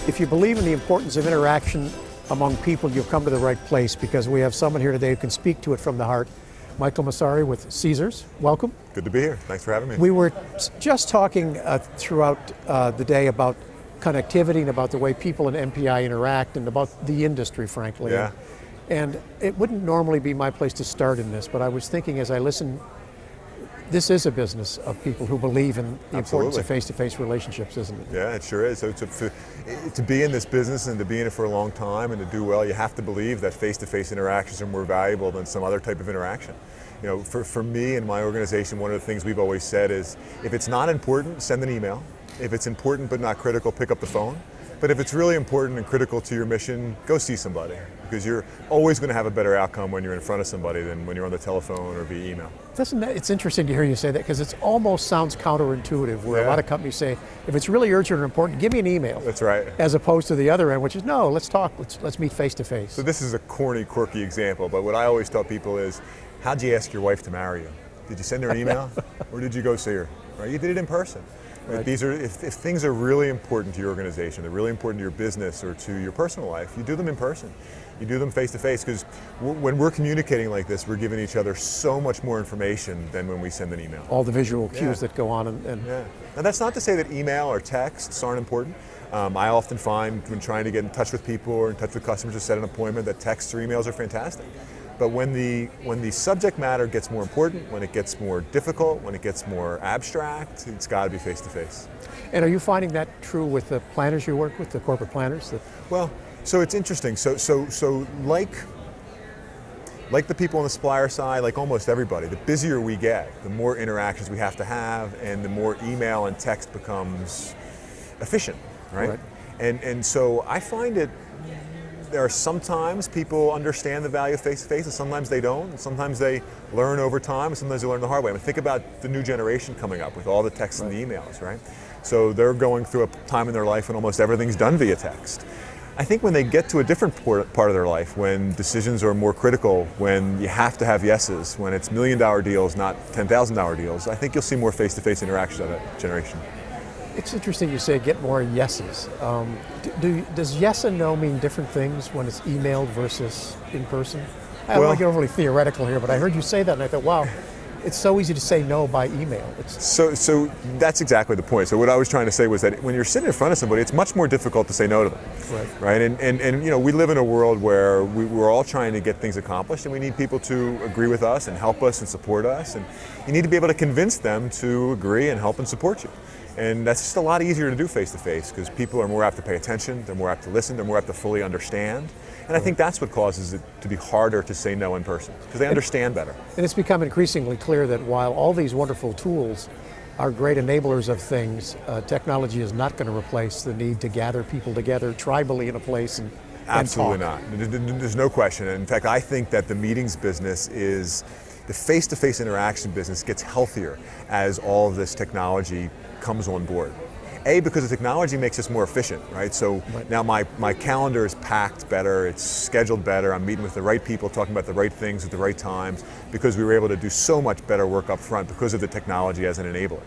If you believe in the importance of interaction among people, you'll come to the right place, because we have someone here today who can speak to it from the heart. Michael Massari with Caesars, welcome. Good to be here, thanks for having me. We were just talking throughout the day about connectivity and about the way people in MPI interact and about the industry, frankly. Yeah. And it wouldn't normally be my place to start in this, but I was thinking as I listened, this is a business of people who believe in the importance of face-to-face relationships, isn't it? Yeah, it sure is. So to be in this business and to be in it for a long time and to do well, you have to believe that face-to-face interactions are more valuable than some other type of interaction. You know, for me and my organization, one of the things we've always said is, if it's not important, send an email. If it's important but not critical, pick up the phone. But if it's really important and critical to your mission, go see somebody, because you're always going to have a better outcome when you're in front of somebody than when you're on the telephone or via email. It's interesting to hear you say that, because it almost sounds counterintuitive, where a lot of companies say, if it's really urgent or important, give me an email. That's right. As opposed to the other end, which is, no, let's talk, let's meet face to face. So this is a corny, quirky example, but what I always tell people is, how'd you ask your wife to marry you? Did you send her an email, or did you go see her? Right? You did it in person. Right. If things are really important to your organization, they're really important to your business or to your personal life, you do them in person. You do them face to face, because when we're communicating like this, we're giving each other so much more information than when we send an email. All the visual cues that go on. Yeah. Now that's not to say that email or texts aren't important. I often find when trying to get in touch with people or in touch with customers to set an appointment that texts or emails are fantastic. But when the subject matter gets more important, when it gets more difficult, when it gets more abstract, it's got to be face to face. And are you finding that true with the planners you work with, the corporate planners? Well, so it's interesting. So like the people on the supplier side, like almost everybody, the busier we get, the more interactions we have to have, and the more email and text becomes efficient, right? And so I find it. There are sometimes people understand the value of face-to-face, and sometimes they don't. And sometimes they learn over time, and sometimes they learn the hard way. I mean, think about the new generation coming up with all the texts and the emails, right? So they're going through a time in their life when almost everything's done via text. I think when they get to a different part of their life, when decisions are more critical, when you have to have yeses, when it's $1 million deals, not $10,000 deals, I think you'll see more face-to-face interactions of that generation. It's interesting you say get more yeses. Does yes and no mean different things when it's emailed versus in person? I don't want to get overly theoretical here, but I heard you say that and I thought, wow, it's so easy to say no by email. So that's exactly the point. So what I was trying to say was that when you're sitting in front of somebody, it's much more difficult to say no to them. Right? And you know, we live in a world where we're all trying to get things accomplished, and we need people to agree with us and help us and support us, and you need to be able to convince them to agree and help and support you. And that's just a lot easier to do face-to-face, because people are more apt to pay attention, they're more apt to listen, they're more apt to fully understand. And I think that's what causes it to be harder to say no in person, because they understand better. And it's become increasingly clear that while all these wonderful tools are great enablers of things, technology is not going to replace the need to gather people together tribally in a place and Absolutely talk. not. There's no question. In fact, I think that the meetings business is, the face-to-face interaction business gets healthier as all of this technology comes on board. A, because the technology makes us more efficient, right? So now my calendar is packed better, it's scheduled better, I'm meeting with the right people, talking about the right things at the right times, because we were able to do so much better work up front because of the technology as an enabler.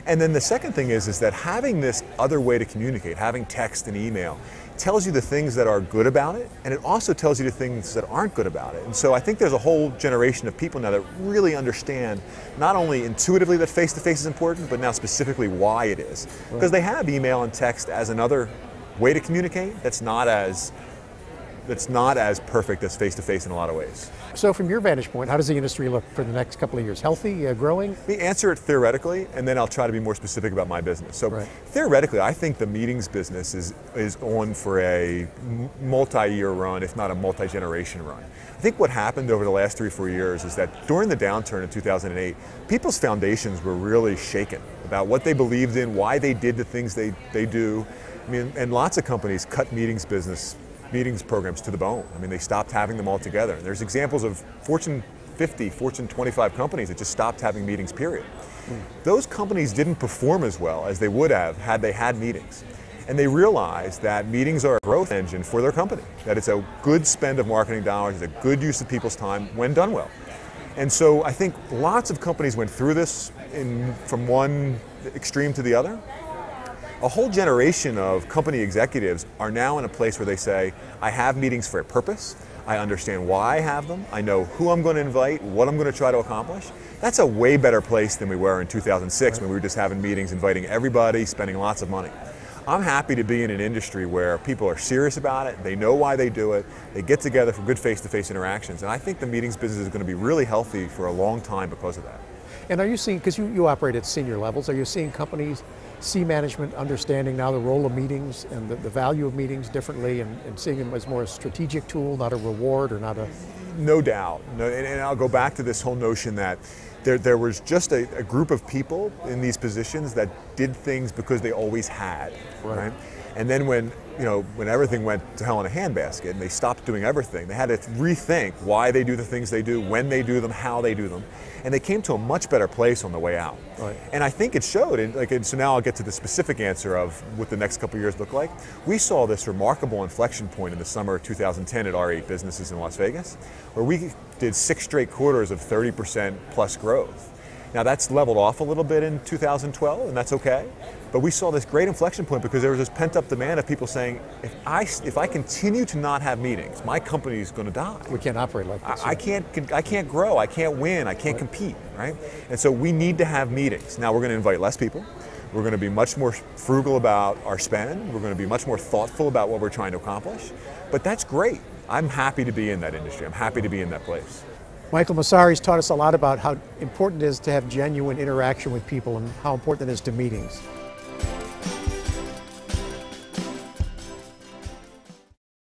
And then the second thing is that having this other way to communicate, having text and email, tells you the things that are good about it, and it also tells you the things that aren't good about it. And so I think there's a whole generation of people now that really understand not only intuitively that face-to-face is important, but now specifically why it is. Because they have email and text as another way to communicate that's not as perfect as face-to-face in a lot of ways. So from your vantage point, how does the industry look for the next couple of years? Healthy, growing? We answer it theoretically, and then I'll try to be more specific about my business. So theoretically, I think the meetings business is on for a multi-year run, if not a multi-generation run. I think what happened over the last 3 or 4 years is that during the downturn in 2008, people's foundations were really shaken about what they believed in, why they did the things they do. I mean, and lots of companies cut meetings programs to the bone. I mean, they stopped having them altogether. There's examples of Fortune 50, Fortune 25 companies that just stopped having meetings, period. Those companies didn't perform as well as they would have had they had meetings. And they realized that meetings are a growth engine for their company, that it's a good spend of marketing dollars, it's a good use of people's time when done well. And so I think lots of companies went through this from one extreme to the other. a whole generation of company executives are now in a place where they say, I have meetings for a purpose, I understand why I have them, I know who I'm going to invite, what I'm going to try to accomplish. That's a way better place than we were in 2006 when we were just having meetings, inviting everybody, spending lots of money. I'm happy to be in an industry where people are serious about it, they know why they do it, they get together for good face-to-face interactions, and I think the meetings business is going to be really healthy for a long time because of that. And are you seeing, because you operate at senior levels, are you seeing companies see management understanding now the role of meetings and the value of meetings differently and seeing them as more a strategic tool, not a reward or not a... No doubt. No, and I'll go back to this whole notion that there was just a group of people in these positions that did things because they always had, right? And then when everything went to hell in a handbasket and they stopped doing everything, they had to rethink why they do the things they do, when they do them, how they do them, and they came to a much better place on the way out. Right. And I think it showed, and so now I'll get to the specific answer of what the next couple of years look like. We saw this remarkable inflection point in the summer of 2010 at our 8 businesses in Las Vegas, where we did 6 straight quarters of 30% plus growth. Now that's leveled off a little bit in 2012, and that's okay. But we saw this great inflection point because there was this pent-up demand of people saying, if I continue to not have meetings, my company is going to die. We can't operate like this. I can't grow, I can't win, I can't compete, right? And so we need to have meetings. Now we're going to invite less people. We're going to be much more frugal about our spend. We're going to be much more thoughtful about what we're trying to accomplish. But that's great. I'm happy to be in that industry. I'm happy to be in that place. Michael Massari's taught us a lot about how important it is to have genuine interaction with people and how important it is to meetings.